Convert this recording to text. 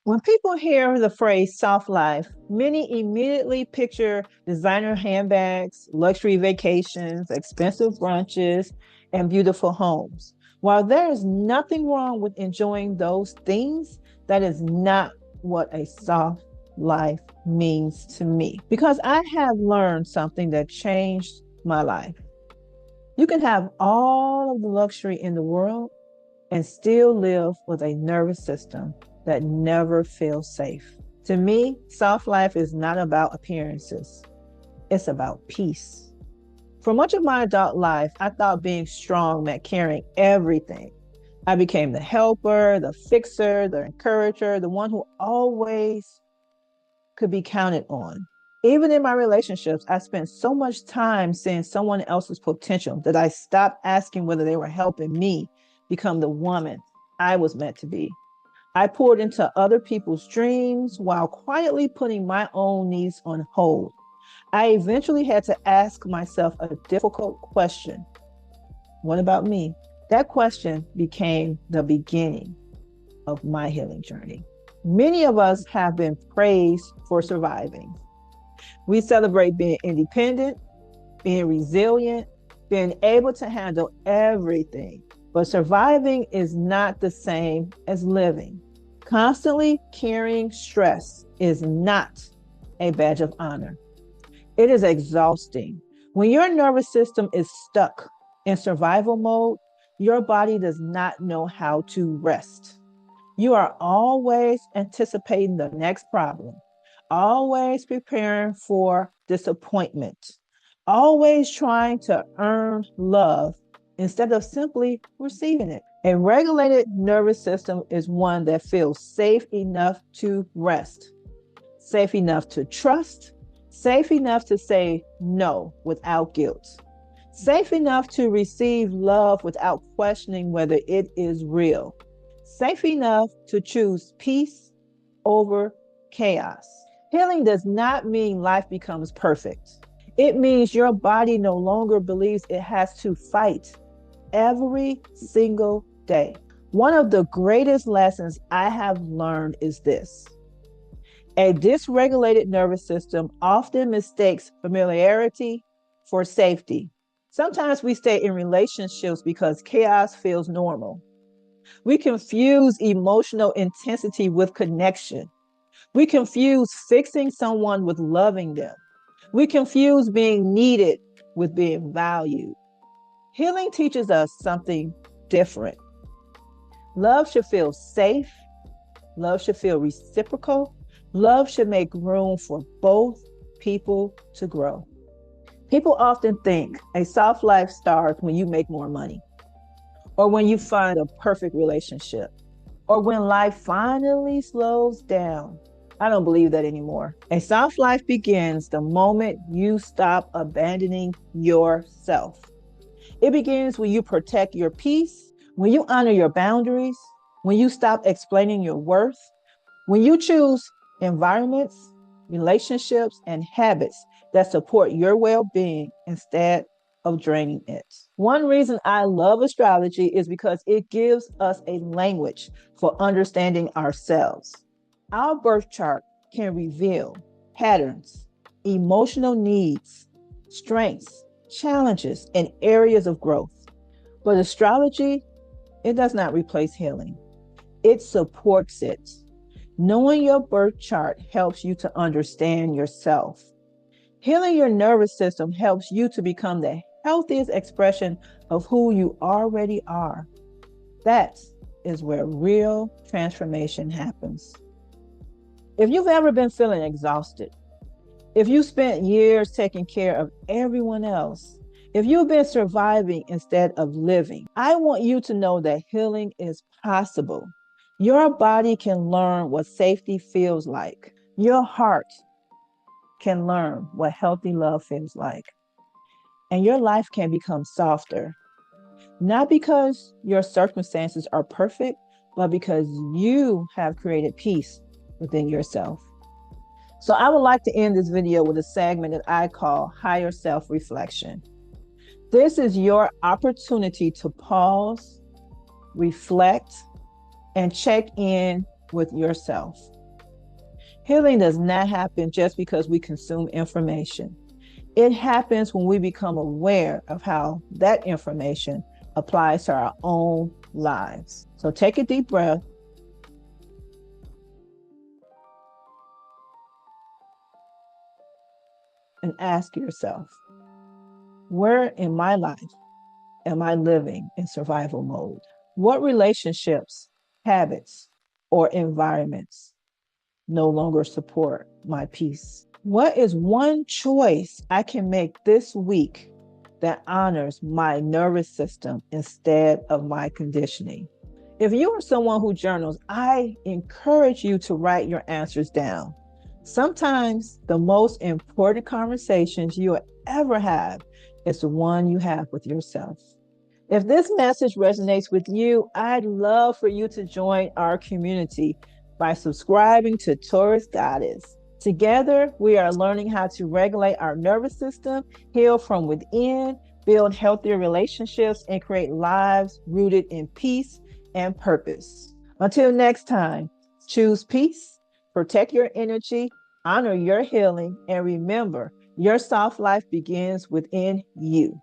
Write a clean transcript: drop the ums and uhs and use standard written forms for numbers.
When people hear the phrase soft life, many immediately picture designer handbags, luxury vacations, expensive brunches, and beautiful homes. While there is nothing wrong with enjoying those things, that is not what a soft life means to me. Because I have learned something that changed my life. You can have all of the luxury in the world and still live with a nervous system that never feels safe. To me, soft life is not about appearances, it's about peace. For much of my adult life, I thought being strong meant carrying everything. I became the helper, the fixer, the encourager, the one who always could be counted on. Even in my relationships, I spent so much time seeing someone else's potential that I stopped asking whether they were helping me become the woman I was meant to be. I poured into other people's dreams while quietly putting my own needs on hold. I eventually had to ask myself a difficult question. What about me? That question became the beginning of my healing journey. Many of us have been praised for surviving. We celebrate being independent, being resilient, being able to handle everything. But surviving is not the same as living. Constantly carrying stress is not a badge of honor. It is exhausting. When your nervous system is stuck in survival mode, your body does not know how to rest. You are always anticipating the next problem, always preparing for disappointment, always trying to earn love instead of simply receiving it. A regulated nervous system is one that feels safe enough to rest, safe enough to trust, safe enough to say no without guilt, safe enough to receive love without questioning whether it is real, safe enough to choose peace over chaos. Healing does not mean life becomes perfect. It means your body no longer believes it has to fight every single day. One of the greatest lessons I have learned is this: a dysregulated nervous system often mistakes familiarity for safety. Sometimes we stay in relationships because chaos feels normal. We confuse emotional intensity with connection. We confuse fixing someone with loving them. We confuse being needed with being valued. Healing teaches us something different. Love should feel safe. Love should feel reciprocal. Love should make room for both people to grow. People often think a soft life starts when you make more money, or when you find a perfect relationship, or when life finally slows down. I don't believe that anymore. A soft life begins the moment you stop abandoning yourself. It begins when you protect your peace, when you honor your boundaries, when you stop explaining your worth, when you choose environments, relationships, and habits that support your well being instead of draining it. One reason I love astrology is because it gives us a language for understanding ourselves. Our birth chart can reveal patterns, emotional needs, strengths, challenges, and areas of growth. But astrology, it does not replace healing, it supports it. Knowing your birth chart helps you to understand yourself. Healing your nervous system helps you to become the healthiest expression of who you already are. That is where real transformation happens. If you've ever been feeling exhausted, if you spent years taking care of everyone else, if you've been surviving instead of living, I want you to know that healing is possible. Your body can learn what safety feels like. Your heart can learn what healthy love feels like. And your life can become softer, not because your circumstances are perfect, but because you have created peace within yourself. So I would like to end this video with a segment that I call Higher Self Reflection. This is your opportunity to pause, reflect, and check in with yourself. Healing does not happen just because we consume information. It happens when we become aware of how that information applies to our own lives. So take a deep breath and ask yourself, where in my life am I living in survival mode? What relationships, habits, or environments no longer support my peace? What is one choice I can make this week that honors my nervous system instead of my conditioning? If you are someone who journals, I encourage you to write your answers down. Sometimes the most important conversations you will ever have is the one you have with yourself. If this message resonates with you, I'd love for you to join our community by subscribing to Taurus Goddess. Together, we are learning how to regulate our nervous system, heal from within, build healthier relationships, and create lives rooted in peace and purpose. Until next time, choose peace, protect your energy, honor your healing, and remember, your soft life begins within you.